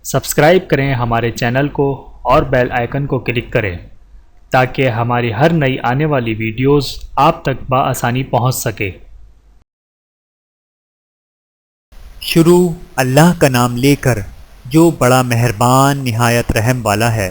Subscribe کریں ہمارے channel کو اور بیل آئیکن کو کلک کریں تاکہ ہماری ہر نئی آنے والی ویڈیوز آپ تک بآسانی پہنچ سکے۔ شروع اللہ کا نام لے کر جو بڑا مہربان نہایت رحم والا ہے۔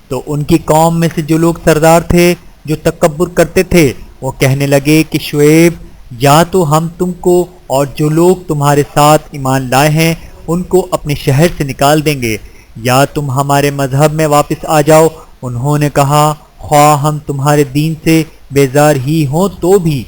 تو ان کی قوم میں سے جو لوگ سردار تھے جو تکبر کرتے تھے وہ کہنے لگے کہ شعیب یا تو ہم تم کو اور جو لوگ تمہارے ساتھ ایمان لائے ہیں ان کو اپنے شہر سے نکال دیں گے یا تم ہمارے مذہب میں واپس آ جاؤ۔ انہوں نے کہا خواہ ہم تمہارے دین سے بیزار ہی ہوں تو بھی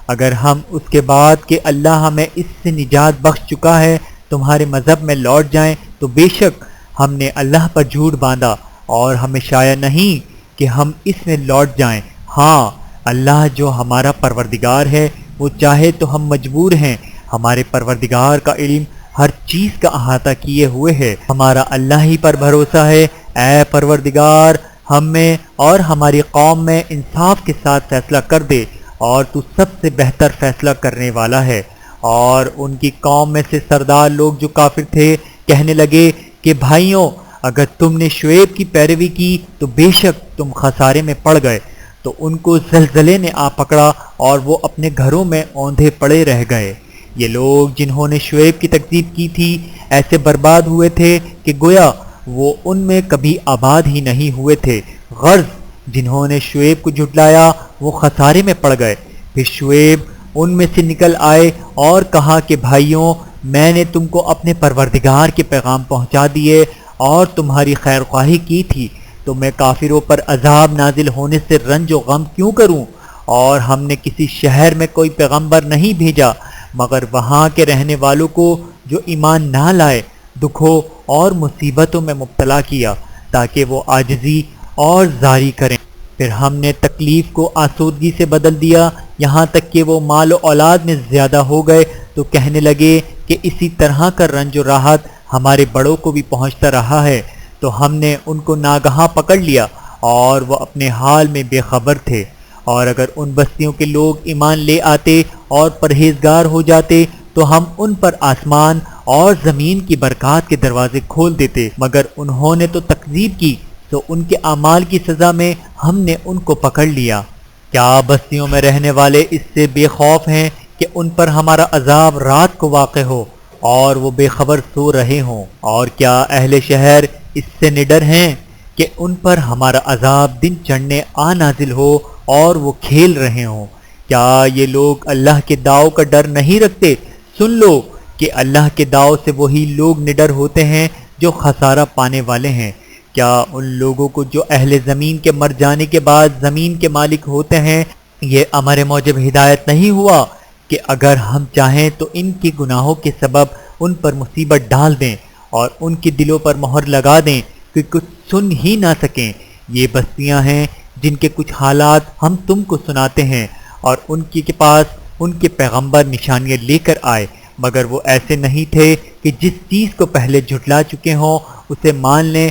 اگر ہم اس کے بعد کہ اللہ ہمیں اس سے نجات بخش چکا ہے تمہارے مذہب میں لوٹ جائیں تو بے شک ہم نے اللہ پر جھوٹ باندھا اور ہمیں شایع نہیں کہ ہم اس میں لوٹ جائیں۔ ہاں اللہ جو ہمارا پروردگار ہے وہ چاہے تو ہم مجبور ہیں، ہمارے پروردگار کا علم ہر چیز کا احاطہ کیے ہوئے ہے، ہمارا اللہ ہی پر بھروسہ ہے۔ اے پروردگار ہم میں اور ہماری قوم میں انصاف کے ساتھ فیصلہ کر دے اور تو سب سے بہتر فیصلہ کرنے والا ہے۔ اور ان کی قوم میں سے سردار لوگ جو کافر تھے کہنے لگے کہ بھائیوں اگر تم نے شعیب کی پیروی کی تو بے شک تم خسارے میں پڑ گئے۔ تو ان کو زلزلے نے آ پکڑا اور وہ اپنے گھروں میں اوندھے پڑے رہ گئے۔ یہ لوگ جنہوں نے شعیب کی تکذیب کی تھی ایسے برباد ہوئے تھے کہ گویا وہ ان میں کبھی آباد ہی نہیں ہوئے تھے۔ غرض جنہوں نے شعیب کو جھٹلایا وہ خسارے میں پڑ گئے۔ پھر شعیب ان میں سے نکل آئے اور کہا کہ بھائیوں میں نے تم کو اپنے پروردگار کے پیغام پہنچا دیے اور تمہاری خیر خواہی کی تھی، تو میں کافروں پر عذاب نازل ہونے سے رنج و غم کیوں کروں؟ اور ہم نے کسی شہر میں کوئی پیغمبر نہیں بھیجا مگر وہاں کے رہنے والوں کو جو ایمان نہ لائے دکھوں اور مصیبتوں میں مبتلا کیا تاکہ وہ عاجزی اور زاری کریں۔ پھر ہم نے تکلیف کو آسودگی سے بدل دیا یہاں تک کہ وہ مال و اولاد میں زیادہ ہو گئے تو کہنے لگے کہ اسی طرح کا رنج و راحت ہمارے بڑوں کو بھی پہنچتا رہا ہے۔ تو ہم نے ان کو ناگہاں پکڑ لیا اور وہ اپنے حال میں بے خبر تھے۔ اور اگر ان بستیوں کے لوگ ایمان لے آتے اور پرہیزگار ہو جاتے تو ہم ان پر آسمان اور زمین کی برکات کے دروازے کھول دیتے، مگر انہوں نے تو تکذیب کی تو ان کے اعمال کی سزا میں ہم نے ان کو پکڑ لیا۔ کیا بستیوں میں رہنے والے اس سے بے خوف ہیں کہ ان پر ہمارا عذاب رات کو واقع ہو اور وہ بے خبر سو رہے ہوں؟ اور کیا اہل شہر اس سے نڈر ہیں کہ ان پر ہمارا عذاب دن چڑھنے آ نازل ہو اور وہ کھیل رہے ہوں؟ کیا یہ لوگ اللہ کے داؤ کا ڈر نہیں رکھتے؟ سن لو کہ اللہ کے داؤ سے وہی لوگ نڈر ہوتے ہیں جو خسارہ پانے والے ہیں۔ کیا ان لوگوں کو جو اہل زمین کے مر جانے کے بعد زمین کے مالک ہوتے ہیں یہ امر موجب ہدایت نہیں ہوا کہ اگر ہم چاہیں تو ان کے گناہوں کے سبب ان پر مصیبت ڈال دیں اور ان کے دلوں پر مہر لگا دیں کہ کچھ سن ہی نہ سکیں؟ یہ بستیاں ہیں جن کے کچھ حالات ہم تم کو سناتے ہیں اور ان کے پاس ان کے پیغمبر نشانیاں لے کر آئے مگر وہ ایسے نہیں تھے کہ جس چیز کو پہلے جھٹلا چکے ہوں اسے مان لیں۔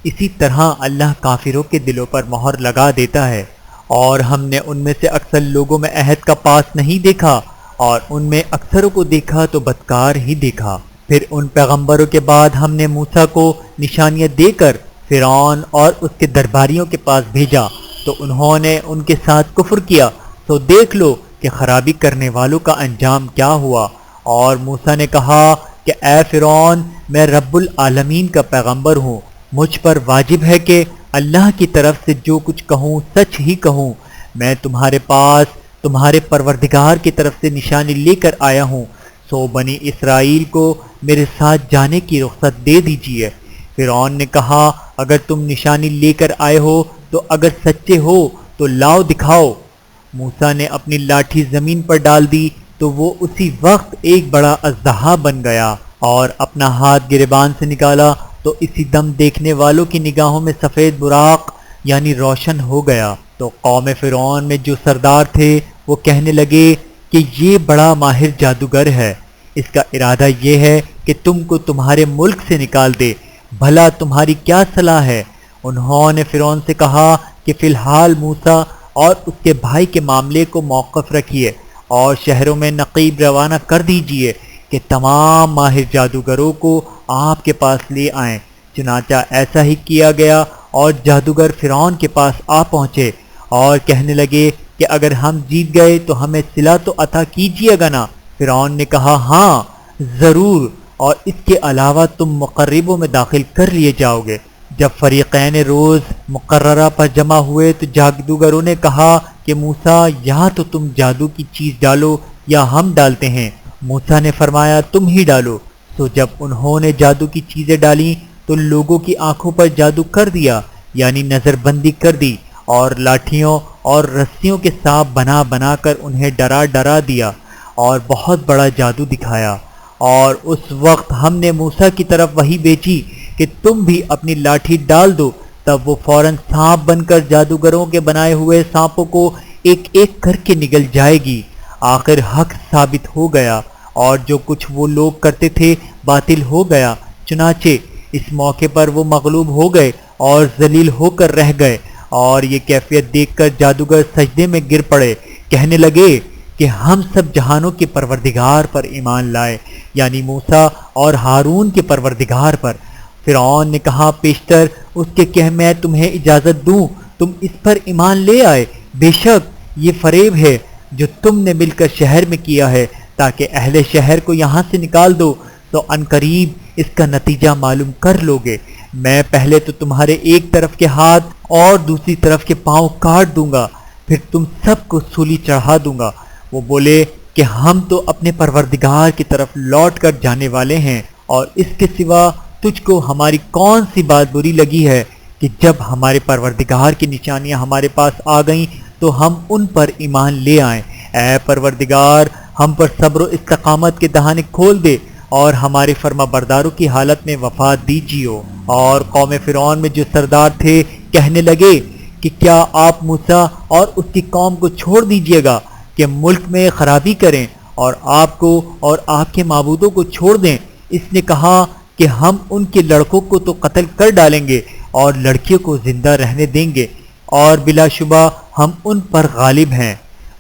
اسی طرح اللہ کافروں کے دلوں پر مہر لگا دیتا ہے۔ اور ہم نے ان میں سے اکثر لوگوں میں عہد کا پاس نہیں دیکھا اور ان میں اکثروں کو دیکھا تو بدکار ہی دیکھا۔ پھر ان پیغمبروں کے بعد ہم نے موسیٰ کو نشانیاں دے کر فرعون اور اس کے درباریوں کے پاس بھیجا تو انہوں نے ان کے ساتھ کفر کیا، تو دیکھ لو کہ خرابی کرنے والوں کا انجام کیا ہوا۔ اور موسیٰ نے کہا کہ اے فرعون میں رب العالمین کا پیغمبر ہوں، مجھ پر واجب ہے کہ اللہ کی طرف سے جو کچھ کہوں سچ ہی کہوں۔ میں تمہارے پاس تمہارے پروردگار کی طرف سے نشانی لے کر آیا ہوں، سو بنی اسرائیل کو میرے ساتھ جانے کی رخصت دے دیجیے۔ فرعون نے کہا اگر تم نشانی لے کر آئے ہو تو اگر سچے ہو تو لاؤ دکھاؤ۔ موسیٰ نے اپنی لاٹھی زمین پر ڈال دی تو وہ اسی وقت ایک بڑا اژدہا بن گیا اور اپنا ہاتھ گریبان سے نکالا تو اسی دم دیکھنے والوں کی نگاہوں میں سفید براق یعنی روشن ہو گیا۔ تو قوم فرعون میں جو سردار تھے وہ کہنے لگے کہ یہ بڑا ماہر جادوگر ہے، اس کا ارادہ یہ ہے کہ تم کو تمہارے ملک سے نکال دے، بھلا تمہاری کیا صلاح ہے؟ انہوں نے فرعون سے کہا کہ فی الحال موسیٰ اور اس کے بھائی کے معاملے کو موقف رکھیے اور شہروں میں نقیب روانہ کر دیجئے کہ تمام ماہر جادوگروں کو آپ کے پاس لے آئیں چنانچہ ایسا ہی کیا گیا اور جادوگر فرعون کے پاس آ پہنچے اور کہنے لگے کہ اگر ہم جیت گئے تو ہمیں صلہ تو عطا کیجیے گا نا؟ فرعون نے کہا ہاں ضرور، اور اس کے علاوہ تم مقربوں میں داخل کر لیے جاؤ گے۔ جب فریقین روز مقررہ پر جمع ہوئے تو جادوگروں نے کہا کہ موسیٰ یا تو تم جادو کی چیز ڈالو یا ہم ڈالتے ہیں۔ موسیٰ نے فرمایا تم ہی ڈالو۔ تو جب انہوں نے جادو کی چیزیں ڈالیں تو لوگوں کی آنکھوں پر جادو کر دیا، یعنی نظر بندی کر دی، اور لاٹھیوں اور رسیوں کے سانپ بنا بنا کر انہیں ڈرا ڈرا دیا اور بہت بڑا جادو دکھایا۔ اور اس وقت ہم نے موسیٰ کی طرف وحی بھیجی کہ تم بھی اپنی لاٹھی ڈال دو، تب وہ فوراً سانپ بن کر جادوگروں کے بنائے ہوئے سانپوں کو ایک ایک کر کے نگل جائے گی۔ آخر حق ثابت ہو گیا اور جو کچھ وہ لوگ کرتے تھے باطل ہو گیا۔ چنانچہ اس موقع پر وہ مغلوب ہو گئے اور ذلیل ہو کر رہ گئے، اور یہ کیفیت دیکھ کر جادوگر سجدے میں گر پڑے، کہنے لگے کہ ہم سب جہانوں کے پروردگار پر ایمان لائے، یعنی موسیٰ اور ہارون کے پروردگار پر۔ فرعون نے کہا پیشتر اس کے کہ میں تمہیں اجازت دوں تم اس پر ایمان لے آئے، بے شک یہ فریب ہے جو تم نے مل کر شہر میں کیا ہے تاکہ اہل شہر کو یہاں سے نکال دو، تو عنقریب اس کا نتیجہ معلوم کر لوگے۔ میں پہلے تو تمہارے ایک طرف کے ہاتھ اور دوسری طرف کے پاؤں کاٹ دوں گا، پھر تم سب کو سولی چڑھا دوں گا۔ وہ بولے کہ ہم تو اپنے پروردگار کی طرف لوٹ کر جانے والے ہیں، اور اس کے سوا تجھ کو ہماری کون سی بات بری لگی ہے کہ جب ہمارے پروردگار کی نشانیاں ہمارے پاس آ گئیں تو ہم ان پر ایمان لے آئیں۔ اے پروردگار ہم پر صبر و استقامت کے دہانے کھول دے اور ہمارے فرما برداروں کی حالت میں وفات دیجیو۔ اور قوم فرعون میں جو سردار تھے کہنے لگے کہ کیا آپ موسیٰ اور اس کی قوم کو چھوڑ دیجیے گا کہ ملک میں خرابی کریں اور آپ کو اور آپ کے معبودوں کو چھوڑ دیں؟ اس نے کہا کہ ہم ان کے لڑکوں کو تو قتل کر ڈالیں گے اور لڑکیوں کو زندہ رہنے دیں گے، اور بلا شبہ ہم ان پر غالب ہیں۔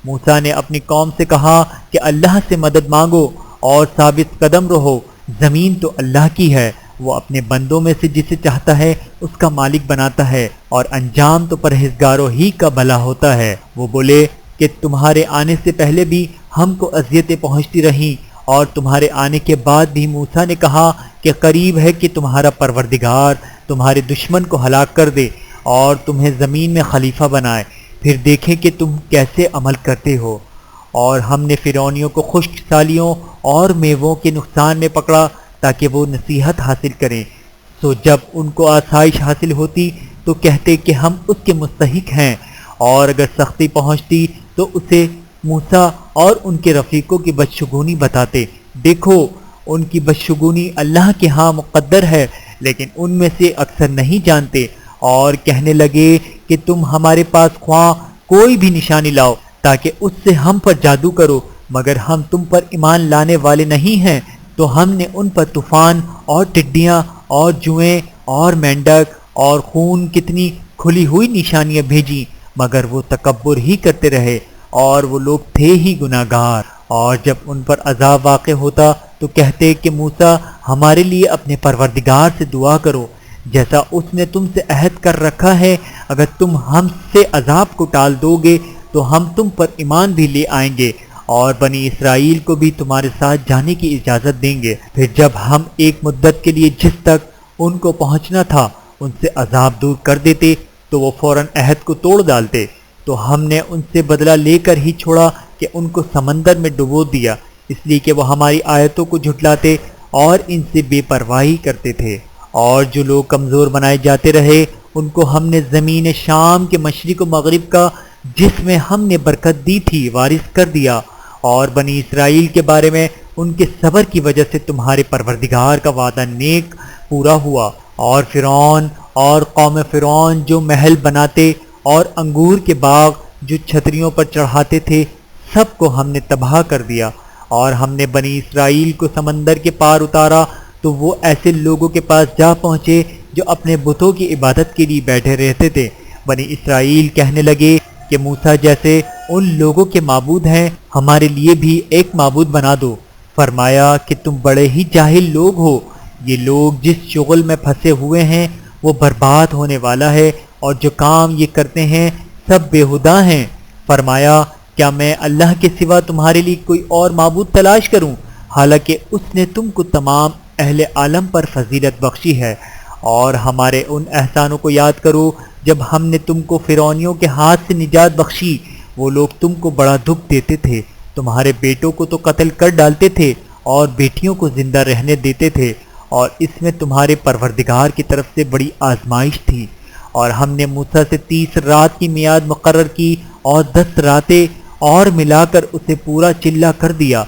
موسیٰ نے اپنی قوم سے کہا کہ اللہ سے مدد مانگو اور ثابت قدم رہو، زمین تو اللہ کی ہے، وہ اپنے بندوں میں سے جسے چاہتا ہے اس کا مالک بناتا ہے، اور انجام تو پرہیزگاروں ہی کا بھلا ہوتا ہے۔ وہ بولے کہ تمہارے آنے سے پہلے بھی ہم کو اذیتیں پہنچتی رہیں، اور تمہارے آنے کے بعد بھی موسیٰ نے کہا کہ قریب ہے کہ تمہارا پروردگار تمہارے دشمن کو ہلاک کر دے اور تمہیں زمین میں خلیفہ بنائے، پھر دیکھیں کہ تم کیسے عمل کرتے ہو۔ اور ہم نے فرعونیوں کو خشک سالیوں اور میووں کے نقصان میں پکڑا تاکہ وہ نصیحت حاصل کریں، تو جب ان کو آسائش حاصل ہوتی تو کہتے کہ ہم اس کے مستحق ہیں، اور اگر سختی پہنچتی تو اسے موسیٰ اور ان کے رفیقوں کی بدشگونی بتاتے۔ دیکھو ان کی بدشگونی اللہ کے ہاں مقدر ہے، لیکن ان میں سے اکثر نہیں جانتے، اور کہنے لگے کہ تم ہمارے پاس خواہ کوئی بھی نشانی لاؤ تاکہ اس سے ہم پر جادو کرو، مگر ہم تم پر ایمان لانے والے نہیں ہیں۔ تو ہم نے ان پر طوفان اور ٹڈیاں اور جوئیں اور مینڈک اور خون کتنی کھلی ہوئی نشانیاں بھیجیں، مگر وہ تکبر ہی کرتے رہے، اور وہ لوگ تھے ہی گناہ گار۔ اور جب ان پر عذاب واقع ہوتا تو کہتے کہ موسیٰ ہمارے لیے اپنے پروردگار سے دعا کرو، جیسا اس نے تم سے عہد کر رکھا ہے، اگر تم ہم سے عذاب کو ٹال دو گے تو ہم تم پر ایمان بھی لے آئیں گے، اور بنی اسرائیل کو بھی تمہارے ساتھ جانے کی اجازت دیں گے۔ پھر جب ہم ایک مدت کے لیے جس تک ان کو پہنچنا تھا ان سے عذاب دور کر دیتے تو وہ فوراً عہد کو توڑ ڈالتے، تو ہم نے ان سے بدلہ لے کر ہی چھوڑا کہ ان کو سمندر میں ڈبو دیا، اس لیے کہ وہ ہماری آیتوں کو جھٹلاتے اور ان سے بے پرواہی کرتے تھے۔ اور جو لوگ کمزور بنائے جاتے رہے ان کو ہم نے زمین شام کے مشرق و مغرب کا جس میں ہم نے برکت دی تھی وارث کر دیا۔ اور بنی اسرائیل کے بارے میں ان کے صبر کی وجہ سے تمہارے پروردگار کا وعدہ نیک پورا ہوا۔ اور فرعون اور قوم فرعون جو محل بناتے اور انگور کے باغ جو چھتریوں پر چڑھاتے تھے سب کو ہم نے تباہ کر دیا۔ اور ہم نے بنی اسرائیل کو سمندر کے پار اتارا تو وہ ایسے لوگوں کے پاس جا پہنچے جو اپنے بتوں کی عبادت کے لیے بیٹھے رہتے تھے۔ بنی اسرائیل کہنے لگے کہ موسیٰ جیسے ان لوگوں کے معبود ہیں ہمارے لیے بھی ایک معبود بنا دو۔ فرمایا کہ تم بڑے ہی جاہل لوگ ہو، یہ لوگ جس شغل میں پھنسے ہوئے ہیں وہ برباد ہونے والا ہے، اور جو کام یہ کرتے ہیں سب بیہودہ ہیں۔ فرمایا کیا میں اللہ کے سوا تمہارے لیے کوئی اور معبود تلاش کروں، حالانکہ اس نے تم کو تمام اہل عالم پر فضیلت بخشی ہے۔ اور ہمارے ان احسانوں کو یاد کرو جب ہم نے تم کو فرعونیوں کے ہاتھ سے نجات بخشی۔ وہ لوگ تم کو بڑا دکھ دیتے تھے، تمہارے بیٹوں کو تو قتل کر ڈالتے تھے اور بیٹیوں کو زندہ رہنے دیتے تھے، اور اس میں تمہارے پروردگار کی طرف سے بڑی آزمائش تھی۔ اور ہم نے موسیٰ سے 30 رات کی میعاد مقرر کی اور 10 راتیں اور ملا کر اسے پورا چلا کر دیا،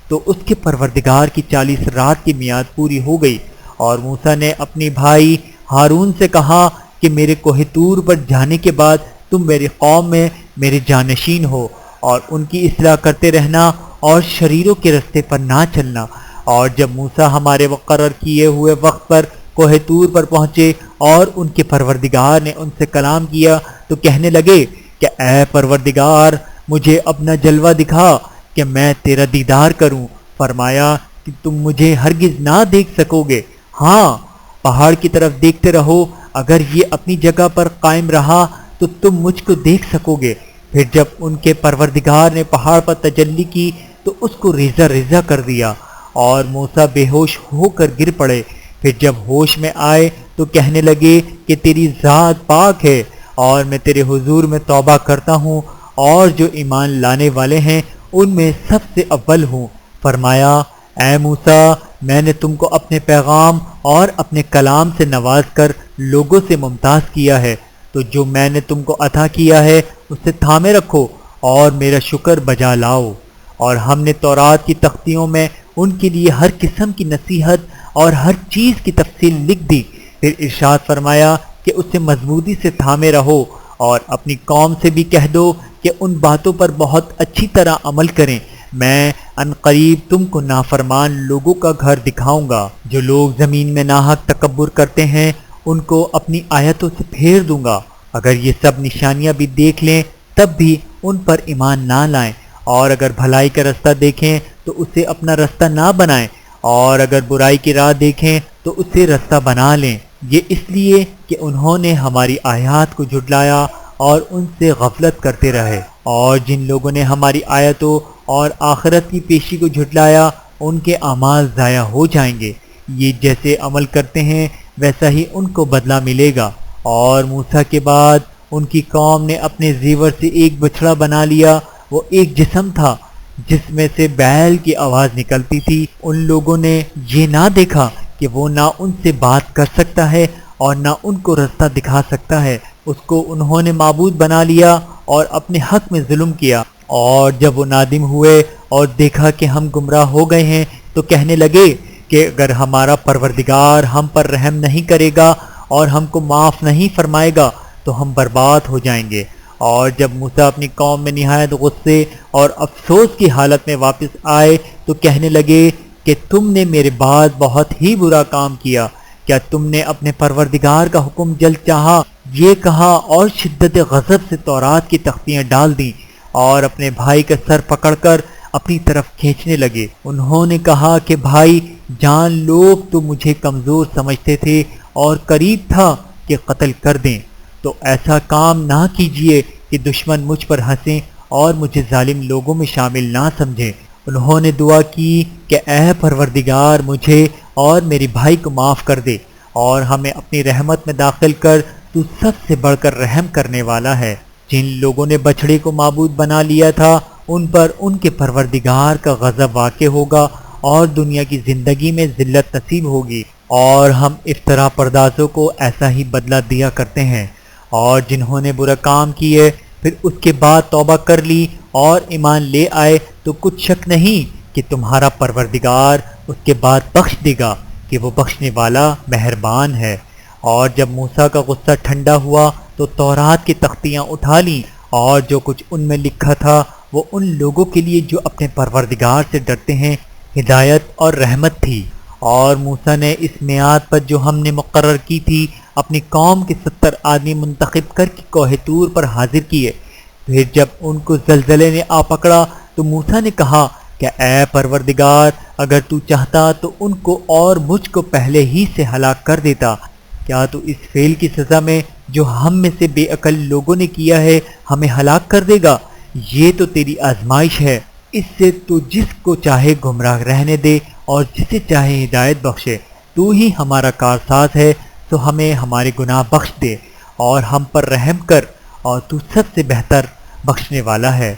تو اس کے پروردگار کی 40 رات کی میعاد پوری ہو گئی۔ اور موسیٰ نے اپنے بھائی ہارون سے کہا کہ میرے کوہ طور پر جانے کے بعد تم میری قوم میں میرے جانشین ہو، اور ان کی اصلاح کرتے رہنا اور شریروں کے رستے پر نہ چلنا۔ اور جب موسیٰ ہمارے مقرر کیے ہوئے وقت پر کوہ طور پر پہنچے اور ان کے پروردگار نے ان سے کلام کیا تو کہنے لگے کہ اے پروردگار مجھے اپنا جلوہ دکھا کہ میں تیرا دیدار کروں۔ فرمایا کہ تم مجھے ہرگز نہ دیکھ سکو گے، ہاں پہاڑ کی طرف دیکھتے رہو، اگر یہ اپنی جگہ پر قائم رہا تو تم مجھ کو دیکھ سکو گے۔ پھر جب ان کے پروردگار نے پہاڑ پر تجلی کی تو اس کو ریزہ ریزہ کر دیا، اور موسیٰ بے ہوش ہو کر گر پڑے۔ پھر جب ہوش میں آئے تو کہنے لگے کہ تیری ذات پاک ہے، اور میں تیرے حضور میں توبہ کرتا ہوں، اور جو ایمان لانے والے ہیں ان میں سب سے اول ہوں۔ فرمایا اے موسیٰ میں نے تم کو اپنے پیغام اور اپنے کلام سے نواز کر لوگوں سے ممتاز کیا ہے، تو جو میں نے تم کو عطا کیا ہے اسے تھامے رکھو اور میرا شکر بجا لاؤ۔ اور ہم نے تورات کی تختیوں میں ان کے لیے ہر قسم کی نصیحت اور ہر چیز کی تفصیل لکھ دی۔ پھر ارشاد فرمایا کہ اسے مضبوطی سے تھامے رہو، اور اپنی قوم سے بھی کہہ دو کہ ان باتوں پر بہت اچھی طرح عمل کریں، میں ان قریب تم کو نافرمان لوگوں کا گھر دکھاؤں گا۔ جو لوگ زمین میں ناحق تکبر کرتے ہیں ان کو اپنی آیتوں سے پھیر دوں گا، اگر یہ سب نشانیاں بھی دیکھ لیں تب بھی ان پر ایمان نہ لائیں، اور اگر بھلائی کا رستہ دیکھیں تو اسے اپنا رستہ نہ بنائیں، اور اگر برائی کی راہ دیکھیں تو اسے رستہ بنا لیں۔ یہ اس لیے کہ انہوں نے ہماری آیات کو جھٹلایا اور ان سے غفلت کرتے رہے۔ اور جن لوگوں نے ہماری آیتوں اور آخرت کی پیشی کو جھٹلایا ان کے اعمال ضائع ہو جائیں گے، یہ جیسے عمل کرتے ہیں ویسا ہی ان کو بدلہ ملے گا۔ اور موسیٰ کے بعد ان کی قوم نے اپنے زیور سے ایک بچڑا بنا لیا، وہ ایک جسم تھا جس میں سے بیل کی آواز نکلتی تھی۔ ان لوگوں نے یہ نہ دیکھا کہ وہ نہ ان سے بات کر سکتا ہے اور نہ ان کو رستہ دکھا سکتا ہے، اس کو انہوں نے معبود بنا لیا اور اپنے حق میں ظلم کیا۔ اور جب وہ نادم ہوئے اور دیکھا کہ ہم گمراہ ہو گئے ہیں تو کہنے لگے کہ اگر ہمارا پروردگار ہم پر رحم نہیں کرے گا اور ہم کو معاف نہیں فرمائے گا تو ہم برباد ہو جائیں گے۔ اور جب موسیٰ اپنی قوم میں نہایت غصے اور افسوس کی حالت میں واپس آئے تو کہنے لگے کہ تم نے میرے بعد بہت ہی برا کام کیا، کیا تم نے اپنے پروردگار کا حکم جلد چاہا؟ یہ کہا اور شدت غضب سے تورات کی تختیاں ڈال دیں اور اپنے بھائی کا سر پکڑ کر اپنی طرف کھینچنے لگے۔ انہوں نے کہا کہ بھائی جان لوگ تو مجھے کمزور سمجھتے تھے اور قریب تھا کہ قتل کر دیں، تو ایسا کام نہ کیجیے کہ دشمن مجھ پر ہنسیں اور مجھے ظالم لوگوں میں شامل نہ سمجھیں۔ انہوں نے دعا کی کہ اے پروردگار مجھے اور میرے بھائی کو معاف کر دے اور ہمیں اپنی رحمت میں داخل کر، تو سب سے بڑھ کر رحم کرنے والا ہے۔ جن لوگوں نے بچڑے کو معبود بنا لیا تھا ان پر ان کے پروردگار کا غضب واقع ہوگا اور دنیا کی زندگی میں ذلت نصیب ہوگی، اور ہم افترا پردازوں کو ایسا ہی بدلہ دیا کرتے ہیں۔ اور جنہوں نے برا کام کیے پھر اس کے بعد توبہ کر لی اور ایمان لے آئے تو کچھ شک نہیں کہ تمہارا پروردگار اس کے بعد بخش دے گا کہ وہ بخشنے والا مہربان ہے۔ اور جب موسیٰ کا غصہ ٹھنڈا ہوا تو تورات کی تختیاں اٹھا لیں، اور جو کچھ ان میں لکھا تھا وہ ان لوگوں کے لیے جو اپنے پروردگار سے ڈرتے ہیں ہدایت اور رحمت تھی۔ اور موسیٰ نے اس میعاد پر جو ہم نے مقرر کی تھی اپنی قوم کے 70 آدمی منتخب کر کے کوہ طور پر حاضر کیے۔ پھر جب ان کو زلزلے نے آ پکڑا تو موسیٰ نے کہا کہ اے پروردگار اگر تو چاہتا تو ان کو اور مجھ کو پہلے ہی سے ہلاک کر دیتا۔ کیا تو اس فعل کی سزا میں جو ہم میں سے بے عقل لوگوں نے کیا ہے ہمیں ہلاک کر دے گا؟ یہ تو تیری آزمائش ہے، اس سے تو جس کو چاہے گمراہ رہنے دے اور جسے چاہے ہدایت بخشے۔ تو ہی ہمارا کارساز ہے، تو ہمیں ہمارے گناہ بخش دے اور ہم پر رحم کر، اور تو سب سے بہتر بخشنے والا ہے۔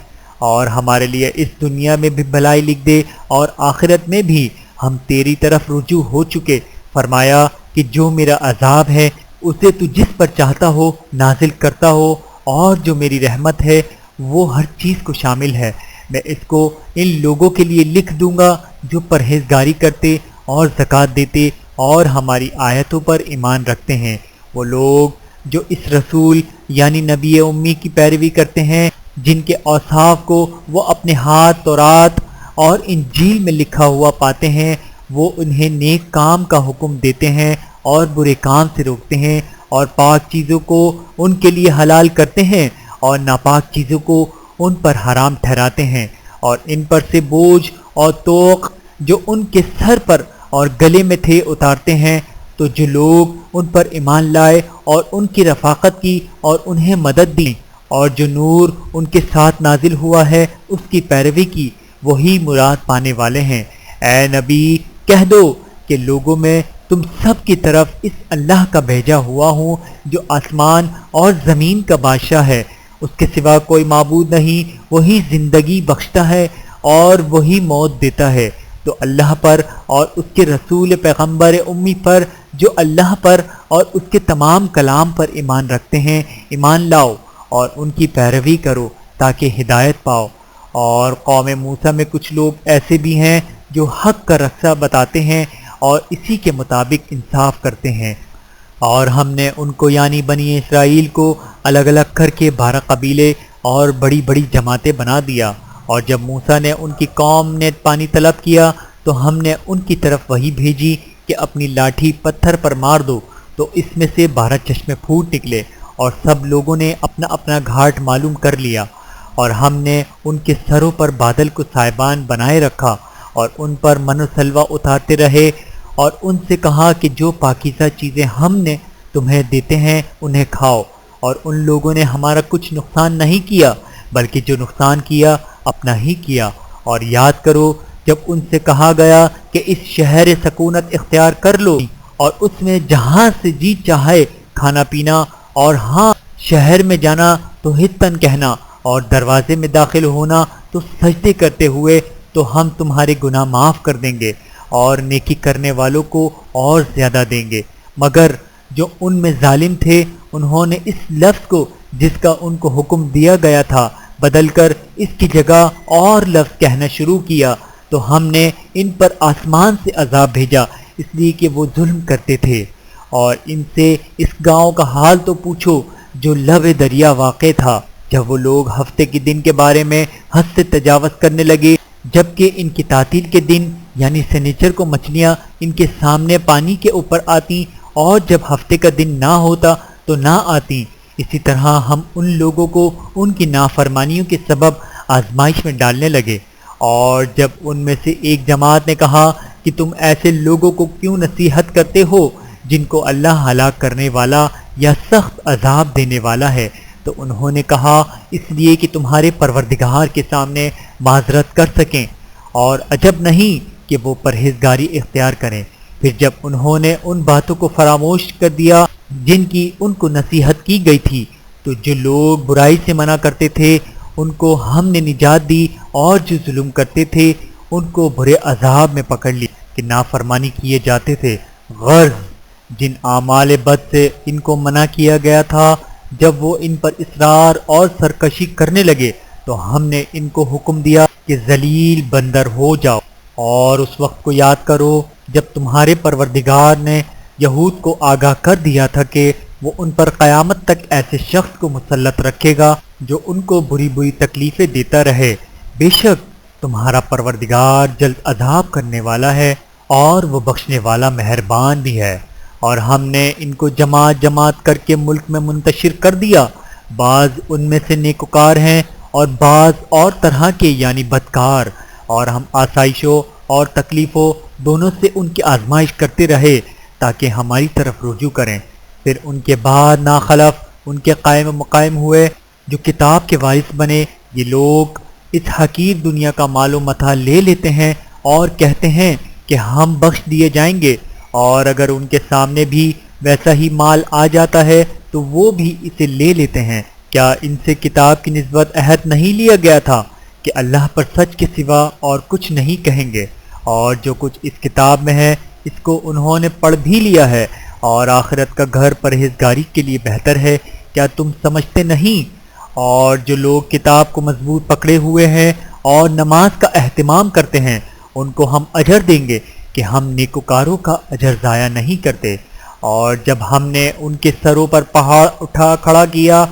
اور ہمارے لیے اس دنیا میں بھی بھلائی لکھ دے اور آخرت میں بھی ہم تیری طرف رجوع ہو چکے۔ فرمایا کہ جو میرا عذاب ہے اسے تو جس پر چاہتا ہو نازل کرتا ہو، اور جو میری رحمت ہے وہ ہر چیز کو شامل ہے۔ میں اس کو ان لوگوں کے لیے لکھ دوں گا جو پرہیزگاری کرتے اور زکوٰۃ دیتے اور ہماری آیتوں پر ایمان رکھتے ہیں۔ وہ لوگ جو اس رسول یعنی نبی امی کی پیروی کرتے ہیں، جن کے اوصاف کو وہ اپنے ہاتھ تورات اور انجیل میں لکھا ہوا پاتے ہیں، وہ انہیں نیک کام کا حکم دیتے ہیں اور برے کام سے روکتے ہیں، اور پاک چیزوں کو ان کے لیے حلال کرتے ہیں اور ناپاک چیزوں کو ان پر حرام ٹھہراتے ہیں، اور ان پر سے بوجھ اور طوق جو ان کے سر پر اور گلے میں تھے اتارتے ہیں۔ تو جو لوگ ان پر ایمان لائے اور ان کی رفاقت کی اور انہیں مدد دی، اور جو نور ان کے ساتھ نازل ہوا ہے اس کی پیروی کی، وہی مراد پانے والے ہیں۔ اے نبی کہہ دو کہ لوگوں میں تم سب کی طرف اس اللہ کا بھیجا ہوا ہوں جو آسمان اور زمین کا بادشاہ ہے، اس کے سوا کوئی معبود نہیں، وہی زندگی بخشتا ہے اور وہی موت دیتا ہے۔ تو اللہ پر اور اس کے رسول پیغمبر امی پر جو اللہ پر اور اس کے تمام کلام پر ایمان رکھتے ہیں ایمان لاؤ اور ان کی پیروی کرو تاکہ ہدایت پاؤ۔ اور قوم موسیٰ میں کچھ لوگ ایسے بھی ہیں جو حق کا رستہ بتاتے ہیں اور اسی کے مطابق انصاف کرتے ہیں۔ اور ہم نے ان کو یعنی بنی اسرائیل کو الگ الگ کر کے 12 قبیلے اور بڑی بڑی جماعتیں بنا دیا۔ اور جب موسیٰ نے ان کی قوم نے پانی طلب کیا تو ہم نے ان کی طرف وحی بھیجی کہ اپنی لاٹھی پتھر پر مار دو، تو اس میں سے 12 چشمے پھوٹ نکلے، اور سب لوگوں نے اپنا اپنا گھاٹ معلوم کر لیا۔ اور ہم نے ان کے سروں پر بادل کو سائبان بنائے رکھا اور ان پر من و سلوہ اتارتے رہے، اور ان سے کہا کہ جو پاکیزہ چیزیں ہم نے تمہیں دیتے ہیں انہیں کھاؤ۔ اور ان لوگوں نے ہمارا کچھ نقصان نہیں کیا، بلکہ جو نقصان کیا اپنا ہی کیا۔ اور یاد کرو جب ان سے کہا گیا کہ اس شہر سکونت اختیار کر لو اور اس میں جہاں سے جی چاہے کھانا پینا، اور ہاں شہر میں جانا تو ہتن کہنا، اور دروازے میں داخل ہونا تو سجدے کرتے ہوئے، تو ہم تمہارے گناہ معاف کر دیں گے اور نیکی کرنے والوں کو اور زیادہ دیں گے۔ مگر جو ان میں ظالم تھے انہوں نے اس لفظ کو جس کا ان کو حکم دیا گیا تھا بدل کر اس کی جگہ اور لفظ کہنا شروع کیا، تو ہم نے ان پر آسمان سے عذاب بھیجا اس لیے کہ وہ ظلم کرتے تھے۔ اور ان سے اس گاؤں کا حال تو پوچھو جو لب دریا واقع تھا، جب وہ لوگ ہفتے کے دن کے بارے میں حد سے تجاوز کرنے لگے، جبکہ ان کی تعطیل کے دن یعنی سنیچر کو مچھلیاں ان کے سامنے پانی کے اوپر آتی، اور جب ہفتے کا دن نہ ہوتا تو نہ آتی۔ اسی طرح ہم ان لوگوں کو ان کی نافرمانیوں کے سبب آزمائش میں ڈالنے لگے۔ اور جب ان میں سے ایک جماعت نے کہا کہ تم ایسے لوگوں کو کیوں نصیحت کرتے ہو جن کو اللہ ہلاک کرنے والا یا سخت عذاب دینے والا ہے، تو انہوں نے کہا اس لیے کہ تمہارے پروردگار کے سامنے معذرت کر سکیں، اور عجب نہیں کہ وہ پرہیزگاری اختیار کریں۔ پھر جب انہوں نے ان باتوں کو فراموش کر دیا جن کی ان کو نصیحت کی گئی تھی، تو جو لوگ برائی سے منع کرتے تھے ان کو ہم نے نجات دی، اور جو ظلم کرتے تھے ان کو برے عذاب میں پکڑ لیا کہ نافرمانی کیے جاتے تھے۔ غرض جن اعمال بد سے ان کو منع کیا گیا تھا، جب وہ ان پر اصرار اور سرکشی کرنے لگے تو ہم نے ان کو حکم دیا کہ ذلیل بندر ہو جاؤ۔ اور اس وقت کو یاد کرو جب تمہارے پروردگار نے یہود کو آگاہ کر دیا تھا کہ وہ ان پر قیامت تک ایسے شخص کو مسلط رکھے گا جو ان کو بری بری تکلیفیں دیتا رہے۔ بے شک تمہارا پروردگار جلد عذاب کرنے والا ہے اور وہ بخشنے والا مہربان بھی ہے۔ اور ہم نے ان کو جماعت جماعت کر کے ملک میں منتشر کر دیا، بعض ان میں سے نیکوکار ہیں اور بعض اور طرح کے یعنی بدکار۔ اور ہم آسائشوں اور تکلیفوں دونوں سے ان کی آزمائش کرتے رہے تاکہ ہماری طرف رجوع کریں۔ پھر ان کے بعد ناخلف ان کے قائم مقائم ہوئے جو کتاب کے وارث بنے۔ یہ لوگ اس حقیر دنیا کا مال و متاع لے لیتے ہیں اور کہتے ہیں کہ ہم بخش دیے جائیں گے، اور اگر ان کے سامنے بھی ویسا ہی مال آ جاتا ہے تو وہ بھی اسے لے لیتے ہیں۔ کیا ان سے کتاب کی نسبت عہد نہیں لیا گیا تھا کہ اللہ پر سچ کے سوا اور کچھ نہیں کہیں گے؟ اور جو کچھ اس کتاب میں ہے اس کو انہوں نے پڑھ بھی لیا ہے، اور آخرت کا گھر پرہیزگاری کے لیے بہتر ہے۔ کیا تم سمجھتے نہیں؟ اور جو لوگ کتاب کو مضبوط پکڑے ہوئے ہیں اور نماز کا اہتمام کرتے ہیں ان کو ہم اجر دیں گے کہ ہم نیکوکاروں کا اجر ضائع نہیں کرتے۔ اور جب ہم نے ان کے سروں پر پہاڑ اٹھا کھڑا کیا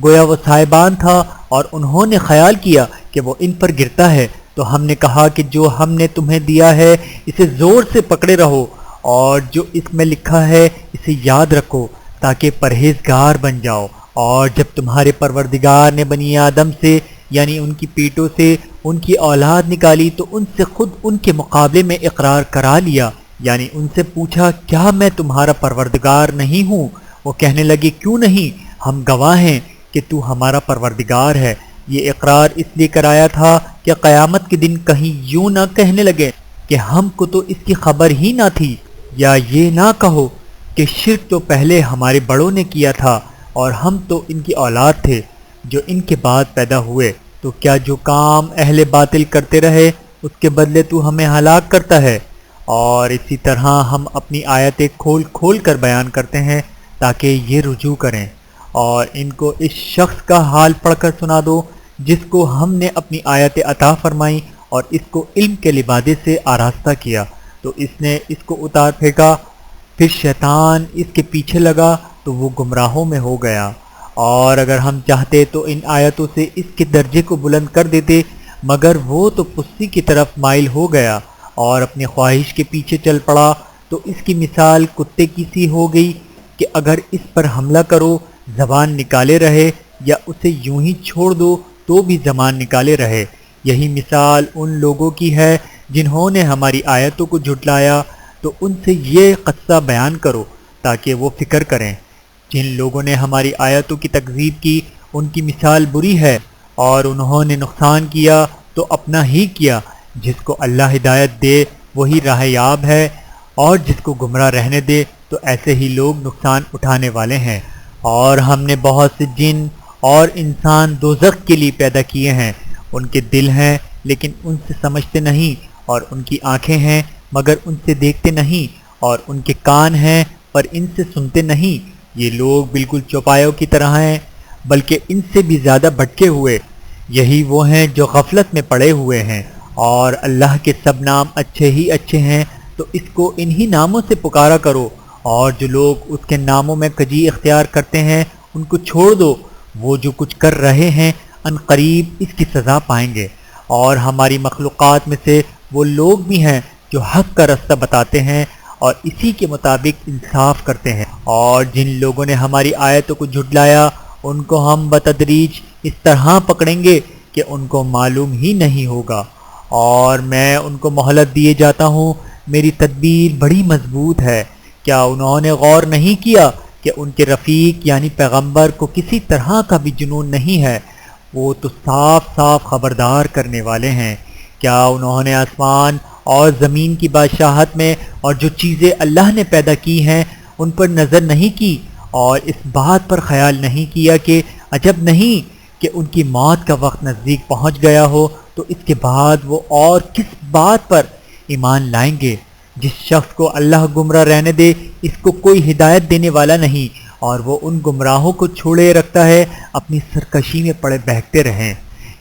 گویا وہ صاحبان تھا، اور انہوں نے خیال کیا کہ وہ ان پر گرتا ہے، تو ہم نے کہا کہ جو ہم نے تمہیں دیا ہے اسے زور سے پکڑے رہو، اور جو اس میں لکھا ہے اسے یاد رکھو تاکہ پرہیزگار بن جاؤ۔ اور جب تمہارے پروردگار نے بنی آدم سے یعنی ان کی پیٹوں سے ان کی اولاد نکالی تو ان سے خود ان کے مقابلے میں اقرار کرا لیا، یعنی ان سے پوچھا کیا میں تمہارا پروردگار نہیں ہوں؟ وہ کہنے لگے کیوں نہیں، ہم گواہ ہیں کہ تو ہمارا پروردگار ہے۔ یہ اقرار اس لیے کرایا تھا کہ قیامت کے دن کہیں یوں نہ کہنے لگے کہ ہم کو تو اس کی خبر ہی نہ تھی، یا یہ نہ کہو کہ شرک تو پہلے ہمارے بڑوں نے کیا تھا اور ہم تو ان کی اولاد تھے جو ان کے بعد پیدا ہوئے، تو کیا جو کام اہل باطل کرتے رہے اس کے بدلے تو ہمیں ہلاک کرتا ہے؟ اور اسی طرح ہم اپنی آیتیں کھول کھول کر بیان کرتے ہیں تاکہ یہ رجوع کریں۔ اور ان کو اس شخص کا حال پڑھ کر سنا دو جس کو ہم نے اپنی آیتیں عطا فرمائیں اور اس کو علم کے لبادے سے آراستہ کیا، تو اس نے اس کو اتار پھینکا، پھر شیطان اس کے پیچھے لگا تو وہ گمراہوں میں ہو گیا۔ اور اگر ہم چاہتے تو ان آیتوں سے اس کے درجے کو بلند کر دیتے، مگر وہ تو پستی کی طرف مائل ہو گیا اور اپنی خواہش کے پیچھے چل پڑا، تو اس کی مثال کتے کی سی ہو گئی کہ اگر اس پر حملہ کرو زبان نکالے رہے، یا اسے یوں ہی چھوڑ دو تو بھی زبان نکالے رہے۔ یہی مثال ان لوگوں کی ہے جنہوں نے ہماری آیتوں کو جھٹلایا، تو ان سے یہ قصہ بیان کرو تاکہ وہ فکر کریں۔ جن لوگوں نے ہماری آیتوں کی تکذیب کی ان کی مثال بری ہے، اور انہوں نے نقصان کیا تو اپنا ہی کیا۔ جس کو اللہ ہدایت دے وہی راہ یاب ہے، اور جس کو گمراہ رہنے دے تو ایسے ہی لوگ نقصان اٹھانے والے ہیں۔ اور ہم نے بہت سے جن اور انسان دوزخ کے لیے پیدا کیے ہیں، ان کے دل ہیں لیکن ان سے سمجھتے نہیں، اور ان کی آنکھیں ہیں مگر ان سے دیکھتے نہیں، اور ان کے کان ہیں پر ان سے سنتے نہیں۔ یہ لوگ بالکل چوپایوں کی طرح ہیں، بلکہ ان سے بھی زیادہ بھٹکے ہوئے۔ یہی وہ ہیں جو غفلت میں پڑے ہوئے ہیں، اور اللہ کے سب نام اچھے ہی اچھے ہیں، تو اس کو انہی ناموں سے پکارا کرو۔ اور جو لوگ اس کے ناموں میں کجی اختیار کرتے ہیں ان کو چھوڑ دو، وہ جو کچھ کر رہے ہیں ان قریب اس کی سزا پائیں گے۔ اور ہماری مخلوقات میں سے وہ لوگ بھی ہیں جو حق کا رستہ بتاتے ہیں اور اسی کے مطابق انصاف کرتے ہیں۔ اور جن لوگوں نے ہماری آیتوں کو جھٹلایا ان کو ہم بتدریج اس طرح پکڑیں گے کہ ان کو معلوم ہی نہیں ہوگا، اور میں ان کو مہلت دیے جاتا ہوں، میری تدبیر بڑی مضبوط ہے۔ کیا انہوں نے غور نہیں کیا کہ ان کے رفیق یعنی پیغمبر کو کسی طرح کا بھی جنون نہیں ہے؟ وہ تو صاف صاف خبردار کرنے والے ہیں۔ کیا انہوں نے آسمان اور زمین کی بادشاہت میں اور جو چیزیں اللہ نے پیدا کی ہیں ان پر نظر نہیں کی، اور اس بات پر خیال نہیں کیا کہ عجب نہیں کہ ان کی موت کا وقت نزدیک پہنچ گیا ہو، تو اس کے بعد وہ اور کس بات پر ایمان لائیں گے؟ جس شخص کو اللہ گمراہ رہنے دے اس کو کوئی ہدایت دینے والا نہیں، اور وہ ان گمراہوں کو چھوڑے رکھتا ہے اپنی سرکشی میں پڑے بہکتے رہیں۔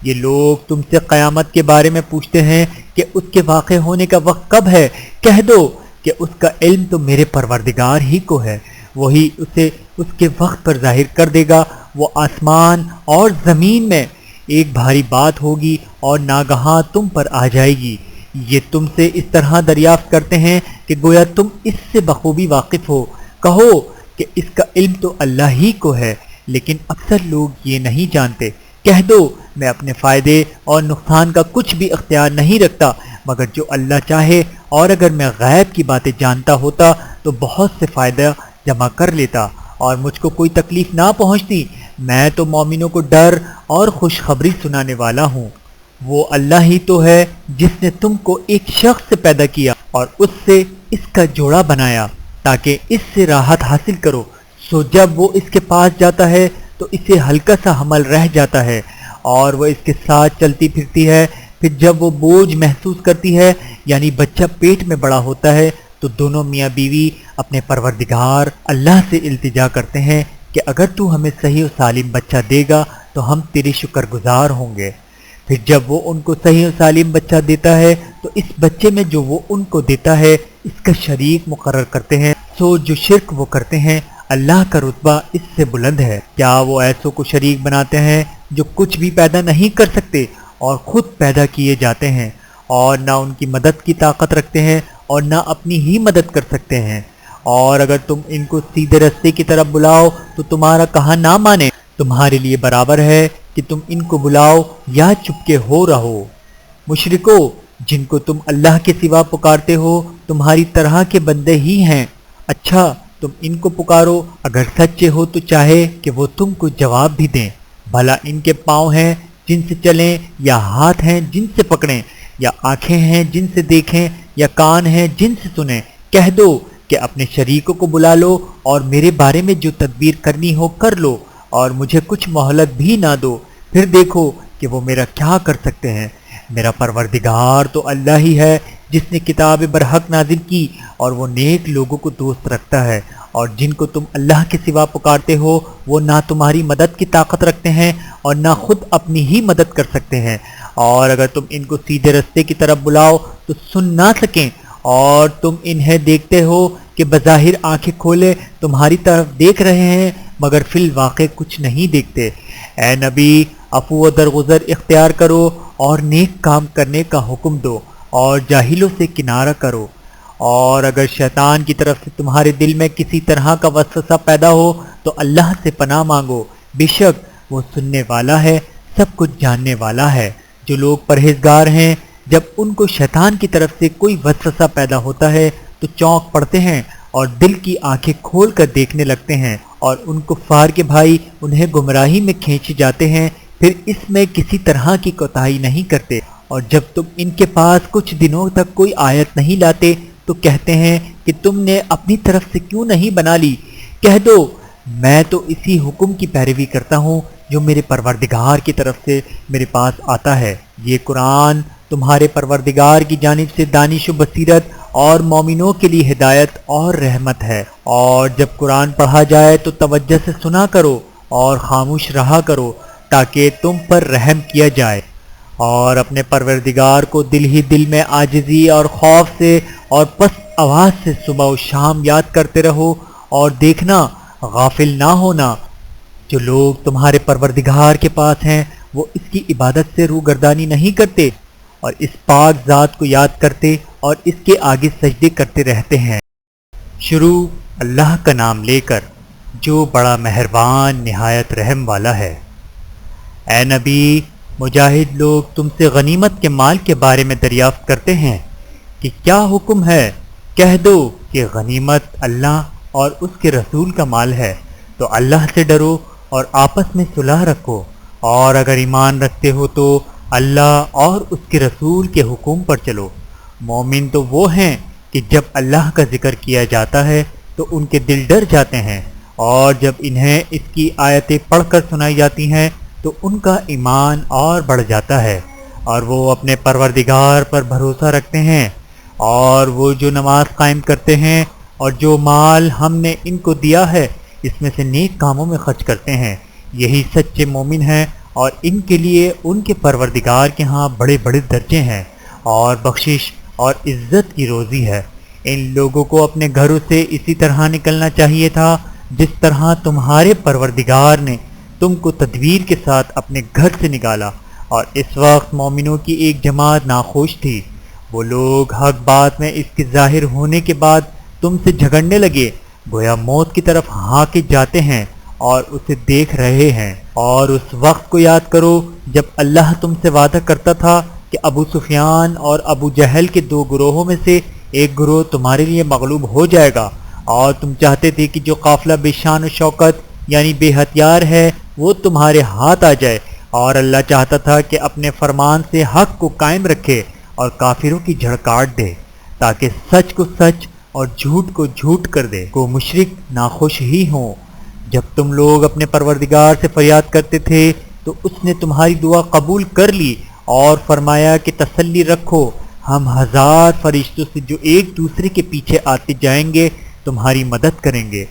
یہ لوگ تم سے قیامت کے بارے میں پوچھتے ہیں کہ اس کے واقع ہونے کا وقت کب ہے؟ کہہ دو کہ اس کا علم تو میرے پروردگار ہی کو ہے، وہی اسے اس کے وقت پر ظاہر کر دے گا۔ وہ آسمان اور زمین میں ایک بھاری بات ہوگی اور ناگہاں تم پر آ جائے گی۔ یہ تم سے اس طرح دریافت کرتے ہیں کہ گویا تم اس سے بخوبی واقف ہو۔ کہو کہ اس کا علم تو اللہ ہی کو ہے، لیکن اکثر لوگ یہ نہیں جانتے۔ کہہ دو میں اپنے فائدے اور نقصان کا کچھ بھی اختیار نہیں رکھتا مگر جو اللہ چاہے، اور اگر میں غیب کی باتیں جانتا ہوتا تو بہت سے فائدہ جمع کر لیتا اور مجھ کو کوئی تکلیف نہ پہنچتی۔ میں تو مومنوں کو ڈر اور خوشخبری سنانے والا ہوں۔ وہ اللہ ہی تو ہے جس نے تم کو ایک شخص سے پیدا کیا اور اس سے اس کا جوڑا بنایا تاکہ اس سے راحت حاصل کرو۔ سو جب وہ اس کے پاس جاتا ہے تو اسے ہلکا سا حمل رہ جاتا ہے اور وہ اس کے ساتھ چلتی پھرتی ہے۔ پھر جب وہ بوجھ محسوس کرتی ہے یعنی بچہ پیٹ میں بڑا ہوتا ہے تو دونوں میاں بیوی اپنے پروردگار اللہ سے التجا کرتے ہیں کہ اگر تو ہمیں صحیح و سالم بچہ دے گا تو ہم تیرے شکر گزار ہوں گے۔ پھر جب وہ ان کو صحیح و سالم بچہ دیتا ہے تو اس بچے میں جو وہ ان کو دیتا ہے اس کا شریک مقرر کرتے ہیں۔ سو جو شرک وہ کرتے ہیں اللہ کا رتبہ اس سے بلند ہے۔ کیا وہ ایسوں کو شریک بناتے ہیں جو کچھ بھی پیدا نہیں کر سکتے اور خود پیدا کیے جاتے ہیں اور نہ ان کی مدد کی طاقت رکھتے ہیں اور نہ اپنی ہی مدد کر سکتے ہیں؟ اور اگر تم ان کو سیدھے رستے کی طرف بلاؤ تو تمہارا کہا نہ مانے، تمہارے لیے برابر ہے کہ تم ان کو بلاؤ یا چپکے ہو رہو۔ مشرکو، جن کو تم اللہ کے سوا پکارتے ہو تمہاری طرح کے بندے ہی ہیں۔ اچھا تم ان کو پکارو، اگر سچے ہو تو چاہے کہ وہ تم کو جواب بھی دیں۔ بھلا ان کے پاؤں ہیں جن سے چلیں، یا ہاتھ ہیں جن سے پکڑیں، یا آنکھیں ہیں جن سے دیکھیں، یا کان ہیں جن سے سنیں؟ کہہ دو کہ اپنے شریکوں کو بلا لو اور میرے بارے میں جو تدبیر کرنی ہو کر لو اور مجھے کچھ مہلت بھی نہ دو، پھر دیکھو کہ وہ میرا کیا کر سکتے ہیں۔ میرا پروردگار تو اللہ ہی ہے جس نے کتاب برحق نازل کی اور وہ نیک لوگوں کو دوست رکھتا ہے، اور جن کو تم اللہ کے سوا پکارتے ہو وہ نہ تمہاری مدد کی طاقت رکھتے ہیں اور نہ خود اپنی ہی مدد کر سکتے ہیں۔ اور اگر تم ان کو سیدھے رستے کی طرف بلاؤ تو سن نہ سکیں، اور تم انہیں دیکھتے ہو کہ بظاہر آنکھیں کھولے تمہاری طرف دیکھ رہے ہیں مگر فی الواقع کچھ نہیں دیکھتے۔ اے نبی، عفو و درگزر اختیار کرو اور نیک کام کرنے کا حکم دو اور جاہلوں سے کنارہ کرو۔ اور اگر شیطان کی طرف سے تمہارے دل میں کسی طرح کا وسوسہ پیدا ہو تو اللہ سے پناہ مانگو، بے شک وہ سننے والا ہے، سب کچھ جاننے والا ہے۔ جو لوگ پرہیزگار ہیں جب ان کو شیطان کی طرف سے کوئی وسوسہ پیدا ہوتا ہے تو چونک پڑتے ہیں اور دل کی آنکھیں کھول کر دیکھنے لگتے ہیں، اور ان کفار کے بھائی انہیں گمراہی میں کھینچے جاتے ہیں، پھر اس میں کسی طرح کی کوتاہی نہیں کرتے، اور جب تم ان کے پاس کچھ دنوں تک کوئی آیت نہیں لاتے تو کہتے ہیں کہ تم نے اپنی طرف سے کیوں نہیں بنا لی۔ کہہ دو میں تو اسی حکم کی پیروی کرتا ہوں جو میرے پروردگار کی طرف سے میرے پاس آتا ہے۔ یہ قرآن تمہارے پروردگار کی جانب سے دانش و بصیرت اور مومنوں کے لیے ہدایت اور رحمت ہے۔ اور جب قرآن پڑھا جائے تو توجہ سے سنا کرو اور خاموش رہا کرو تاکہ تم پر رحم کیا جائے، اور اپنے پروردگار کو دل ہی دل میں عاجزی اور خوف سے اور پست آواز سے صبح و شام یاد کرتے رہو، اور دیکھنا غافل نہ ہونا، جو لوگ تمہارے پروردگار کے پاس ہیں وہ اس کی عبادت سے روگردانی نہیں کرتے اور اس پاک ذات کو یاد کرتے اور اس کے آگے سجدے کرتے رہتے ہیں۔ شروع اللہ کا نام لے کر جو بڑا مہربان نہایت رحم والا ہے۔ اے نبی، مجاہد لوگ تم سے غنیمت کے مال کے بارے میں دریافت کرتے ہیں کہ کیا حکم ہے؟ کہہ دو کہ غنیمت اللہ اور اس کے رسول کا مال ہے، تو اللہ سے ڈرو اور آپس میں صلح رکھو، اور اگر ایمان رکھتے ہو تو اللہ اور اس کے رسول کے حکم پر چلو۔ مومن تو وہ ہیں کہ جب اللہ کا ذکر کیا جاتا ہے تو ان کے دل ڈر جاتے ہیں، اور جب انہیں اس کی آیتیں پڑھ کر سنائی جاتی ہیں تو ان کا ایمان اور بڑھ جاتا ہے، اور وہ اپنے پروردگار پر بھروسہ رکھتے ہیں، اور وہ جو نماز قائم کرتے ہیں اور جو مال ہم نے ان کو دیا ہے اس میں سے نیک کاموں میں خرچ کرتے ہیں، یہی سچے مومن ہیں، اور ان کے لیے ان کے پروردگار کے ہاں بڑے بڑے درجے ہیں اور بخشش اور عزت کی روزی ہے۔ ان لوگوں کو اپنے گھروں سے اسی طرح نکلنا چاہیے تھا جس طرح تمہارے پروردگار نے تم کو تدبیر کے ساتھ اپنے گھر سے نکالا، اور اس وقت مومنوں کی ایک جماعت ناخوش تھی۔ وہ لوگ حق بات میں اس کے ظاہر ہونے کے بعد تم سے جھگڑنے لگے، گویا موت کی طرف ہاں کے جاتے ہیں، اور اسے دیکھ رہے ہیں۔ اور اس وقت کو یاد کرو جب اللہ تم سے وعدہ کرتا تھا کہ ابو سفیان اور ابو جہل کے دو گروہوں میں سے ایک گروہ تمہارے لیے مغلوب ہو جائے گا، اور تم چاہتے تھے کہ جو قافلہ بے شان و شوکت یعنی بے ہتھیار ہے وہ تمہارے ہاتھ آ جائے، اور اللہ چاہتا تھا کہ اپنے فرمان سے حق کو قائم رکھے اور کافروں کی جھڑ کاٹ دے، تاکہ سچ کو سچ اور جھوٹ کو جھوٹ کر دے۔ کو مشرک ناخوش ہی ہوں۔ جب تم لوگ اپنے پروردگار سے فریاد کرتے تھے تو اس نے تمہاری دعا قبول کر لی اور فرمایا کہ تسلی رکھو، ہم 1000 فرشتوں سے جو ایک دوسرے کے پیچھے آتے جائیں گے تمہاری مدد کریں گے۔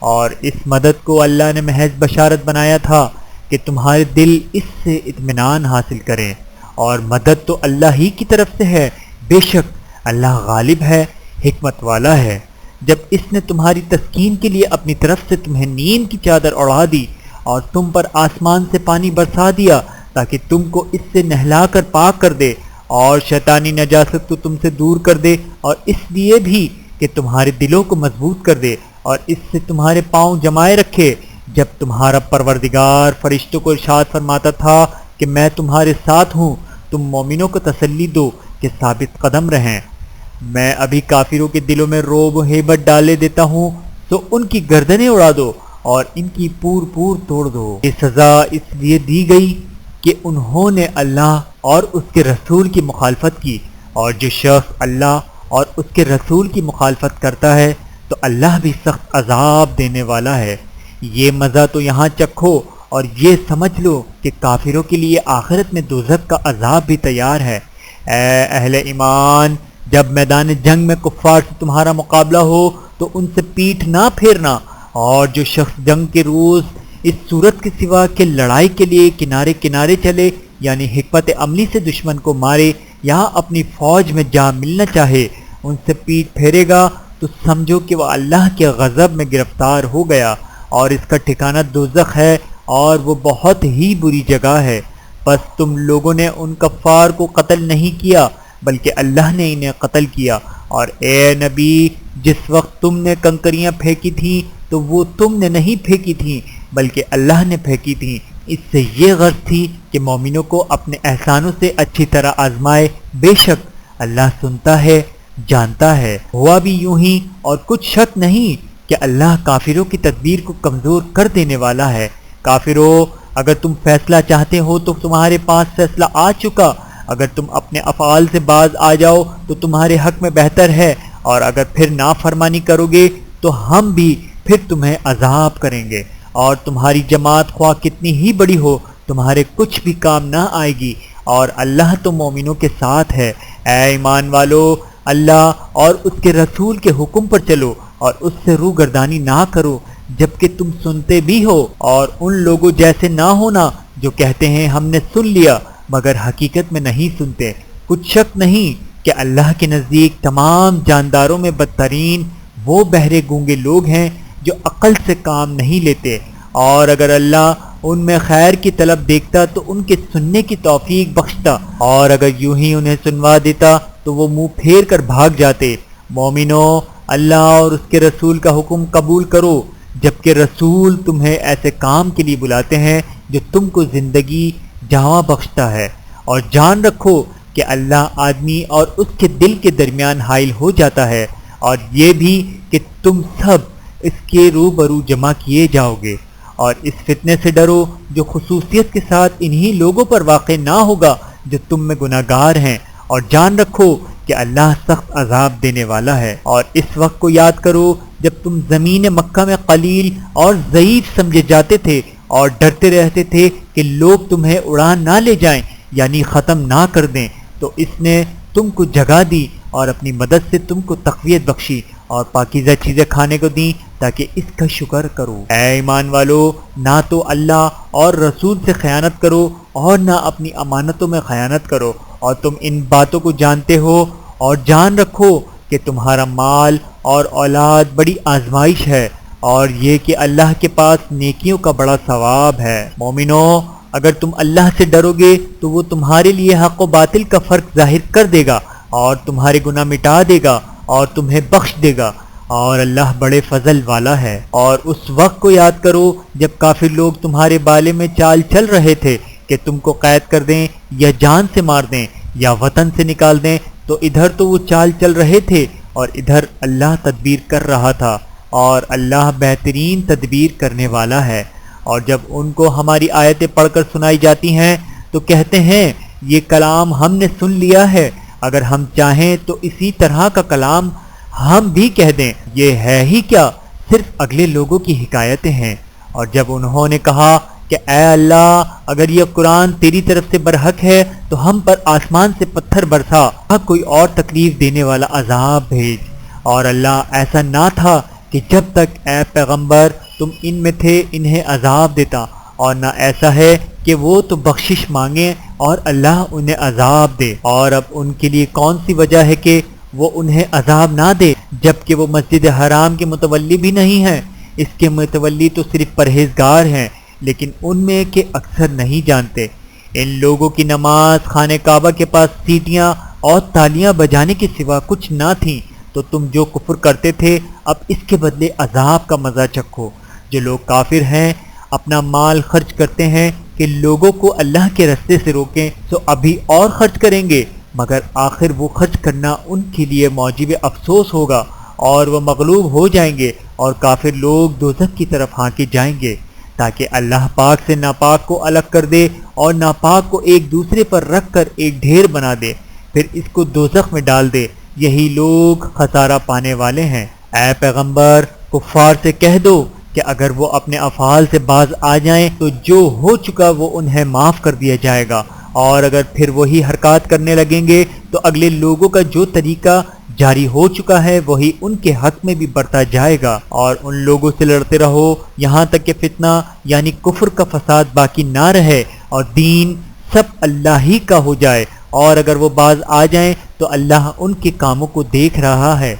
اور اس مدد کو اللہ نے محض بشارت بنایا تھا کہ تمہارے دل اس سے اطمینان حاصل کریں، اور مدد تو اللہ ہی کی طرف سے ہے، بے شک اللہ غالب ہے، حکمت والا ہے۔ جب اس نے تمہاری تسکین کے لیے اپنی طرف سے تمہیں نیند کی چادر اڑا دی اور تم پر آسمان سے پانی برسا دیا تاکہ تم کو اس سے نہلا کر پاک کر دے، اور شیطانی نجاست کو تم سے دور کر دے، اور اس لیے بھی کہ تمہارے دلوں کو مضبوط کر دے اور اس سے تمہارے پاؤں جمائے رکھے۔ جب تمہارا پروردگار فرشتوں کو ارشاد فرماتا تھا کہ میں تمہارے ساتھ ہوں، تم مومنوں کو تسلی دو کہ ثابت قدم رہیں۔ میں ابھی کافروں کے دلوں میں رعب و ہیبت ڈالے دیتا ہوں، تو ان کی گردنیں اڑا دو اور ان کی پور پور توڑ دو۔ یہ سزا اس لیے دی گئی کہ انہوں نے اللہ اور اس کے رسول کی مخالفت کی، اور جو شخص اللہ اور اس کے رسول کی مخالفت کرتا ہے تو اللہ بھی سخت عذاب دینے والا ہے۔ یہ مزہ تو یہاں چکھو اور یہ سمجھ لو کہ کافروں کے لیے آخرت میں دوزخ کا عذاب بھی تیار ہے۔ اے اہل ایمان، جب میدان جنگ میں کفار سے تمہارا مقابلہ ہو تو ان سے پیٹھ نہ پھیرنا، اور جو شخص جنگ کے روز اس صورت کے سوا کہ لڑائی کے لیے کنارے کنارے چلے یعنی حکمت عملی سے دشمن کو مارے یا اپنی فوج میں جا ملنا چاہے، ان سے پیٹھ پھیرے گا تو سمجھو کہ وہ اللہ کے غضب میں گرفتار ہو گیا، اور اس کا ٹھکانہ دوزخ ہے اور وہ بہت ہی بری جگہ ہے۔ بس تم لوگوں نے ان کفار کو قتل نہیں کیا بلکہ اللہ نے انہیں قتل کیا، اور اے نبی جس وقت تم نے کنکریاں پھینکی تھیں تو وہ تم نے نہیں پھینکی تھیں بلکہ اللہ نے پھینکی تھیں۔ اس سے یہ غرض تھی کہ مومنوں کو اپنے احسانوں سے اچھی طرح آزمائے، بے شک اللہ سنتا ہے، جانتا ہے۔ ہوا بھی یوں ہی، اور کچھ شک نہیں کہ اللہ کافروں کی تدبیر کو کمزور کر دینے والا ہے۔ کافروں، اگر تم فیصلہ چاہتے ہو تو تمہارے پاس فیصلہ آ چکا، اگر تم اپنے افعال سے باز آ جاؤ تو تمہارے حق میں بہتر ہے، اور اگر پھر نافرمانی کرو گے تو ہم بھی پھر تمہیں عذاب کریں گے، اور تمہاری جماعت خواہ کتنی ہی بڑی ہو تمہارے کچھ بھی کام نہ آئے گی، اور اللہ تو مومنوں کے ساتھ ہے۔ اے ایمان والو، اللہ اور اس کے رسول کے حکم پر چلو اور اس سے روگردانی نہ کرو جبکہ تم سنتے بھی ہو، اور ان لوگوں جیسے نہ ہونا جو کہتے ہیں ہم نے سن لیا مگر حقیقت میں نہیں سنتے۔ کچھ شک نہیں کہ اللہ کے نزدیک تمام جانداروں میں بدترین وہ بہرے گونگے لوگ ہیں جو عقل سے کام نہیں لیتے، اور اگر اللہ ان میں خیر کی طلب دیکھتا تو ان کے سننے کی توفیق بخشتا، اور اگر یوں ہی انہیں سنوا دیتا تو وہ منہ پھیر کر بھاگ جاتے۔ مومنوں، اللہ اور اس کے رسول کا حکم قبول کرو جبکہ رسول تمہیں ایسے کام کے لیے بلاتے ہیں جو تم کو زندگی جاواں بخشتا ہے، اور جان رکھو کہ اللہ آدمی اور اس کے دل کے درمیان حائل ہو جاتا ہے، اور یہ بھی کہ تم سب اس کے روبرو جمع کیے جاؤ گے، اور اس فتنے سے ڈرو جو خصوصیت کے ساتھ انہی لوگوں پر واقع نہ ہوگا جو تم میں گناہ گار ہیں، اور جان رکھو کہ اللہ سخت عذاب دینے والا ہے۔ اور اس وقت کو یاد کرو جب تم زمین مکہ میں قلیل اور ضعیف سمجھے جاتے تھے اور ڈرتے رہتے تھے کہ لوگ تمہیں اڑا نہ لے جائیں یعنی ختم نہ کر دیں، تو اس نے تم کو جگہ دی اور اپنی مدد سے تم کو تقویت بخشی اور پاکیزہ چیزیں کھانے کو دیں تاکہ اس کا شکر کرو۔ اے ایمان والو، نہ تو اللہ اور رسول سے خیانت کرو اور نہ اپنی امانتوں میں خیانت کرو، اور تم ان باتوں کو جانتے ہو، اور جان رکھو کہ تمہارا مال اور اولاد بڑی آزمائش ہے، اور یہ کہ اللہ کے پاس نیکیوں کا بڑا ثواب ہے۔ مومنوں، اگر تم اللہ سے ڈرو گے تو وہ تمہارے لیے حق و باطل کا فرق ظاہر کر دے گا اور تمہارے گناہ مٹا دے گا اور تمہیں بخش دے گا، اور اللہ بڑے فضل والا ہے۔ اور اس وقت کو یاد کرو جب کافر لوگ تمہارے بارے میں چال چل رہے تھے کہ تم کو قید کر دیں یا جان سے مار دیں یا وطن سے نکال دیں، تو ادھر تو وہ چال چل رہے تھے اور ادھر اللہ تدبیر کر رہا تھا، اور اللہ بہترین تدبیر کرنے والا ہے۔ اور جب ان کو ہماری آیتیں پڑھ کر سنائی جاتی ہیں تو کہتے ہیں یہ کلام ہم نے سن لیا ہے، اگر ہم چاہیں تو اسی طرح کا کلام ہم بھی کہہ دیں، یہ ہے ہی کیا، صرف اگلے لوگوں کی حکایتیں ہیں۔ اور جب انہوں نے کہا کہ اے اللہ اگر یہ قرآن تیری طرف سے برحق ہے تو ہم پر آسمان سے پتھر برسا، کوئی اور تکلیف دینے والا عذاب بھیج۔ اور اللہ ایسا نہ تھا کہ جب تک اے پیغمبر تم ان میں تھے انہیں عذاب دیتا، اور نہ ایسا ہے کہ وہ تو بخشش مانگیں اور اللہ انہیں عذاب دے۔ اور اب ان کے لیے کون سی وجہ ہے کہ وہ انہیں عذاب نہ دے، جبکہ وہ مسجد حرام کے متولی بھی نہیں ہیں؟ اس کے متولی تو صرف پرہیزگار ہیں، لیکن ان میں کہ اکثر نہیں جانتے۔ ان لوگوں کی نماز خانہ کعبہ کے پاس سیٹیاں اور تالیاں بجانے کے سوا کچھ نہ تھیں، تو تم جو کفر کرتے تھے اب اس کے بدلے عذاب کا مزہ چکھو۔ جو لوگ کافر ہیں اپنا مال خرچ کرتے ہیں کہ لوگوں کو اللہ کے رستے سے روکیں، تو ابھی اور خرچ کریں گے، مگر آخر وہ خرچ کرنا ان کے لیے موجب افسوس ہوگا، اور وہ مغلوب ہو جائیں گے، اور کافر لوگ دوزخ کی طرف ہانکے جائیں گے، تاکہ اللہ پاک سے ناپاک کو الگ کر دے اور ناپاک کو ایک دوسرے پر رکھ کر ایک ڈھیر بنا دے، پھر اس کو دوزخ میں ڈال دے۔ یہی لوگ خسارہ پانے والے ہیں۔ اے پیغمبر کفار سے کہہ دو کہ اگر وہ اپنے افعال سے باز آ جائیں تو جو ہو چکا وہ انہیں معاف کر دیا جائے گا، اور اگر پھر وہی حرکات کرنے لگیں گے تو اگلے لوگوں کا جو طریقہ جاری ہو چکا ہے وہی ان کے حق میں بھی برتا جائے گا۔ اور ان لوگوں سے لڑتے رہو یہاں تک کہ فتنہ یعنی کفر کا فساد باقی نہ رہے اور دین سب اللہ ہی کا ہو جائے، اور اگر وہ باز آ جائیں تو اللہ ان کے کاموں کو دیکھ رہا ہے،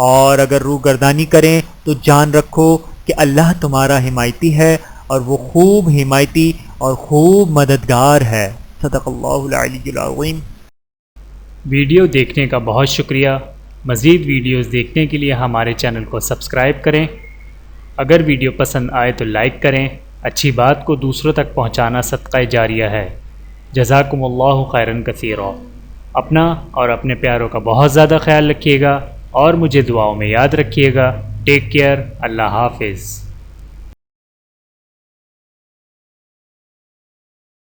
اور اگر روگردانی کریں تو جان رکھو کہ اللہ تمہارا حمایتی ہے، اور وہ خوب حمایتی اور خوب مددگار ہے۔ صدق اللہ العلی العظیم۔ ویڈیو دیکھنے کا بہت شکریہ۔ مزید ویڈیوز دیکھنے کے لیے ہمارے چینل کو سبسکرائب کریں۔ اگر ویڈیو پسند آئے تو لائک کریں۔ اچھی بات کو دوسروں تک پہنچانا صدقہ جاریہ ہے۔ جزاکم اللہ خیرا کثیرا۔ اپنا اور اپنے پیاروں کا بہت زیادہ خیال رکھیے گا، اور مجھے دعاؤں میں یاد رکھیے گا۔ Take care. اللہ حافظ۔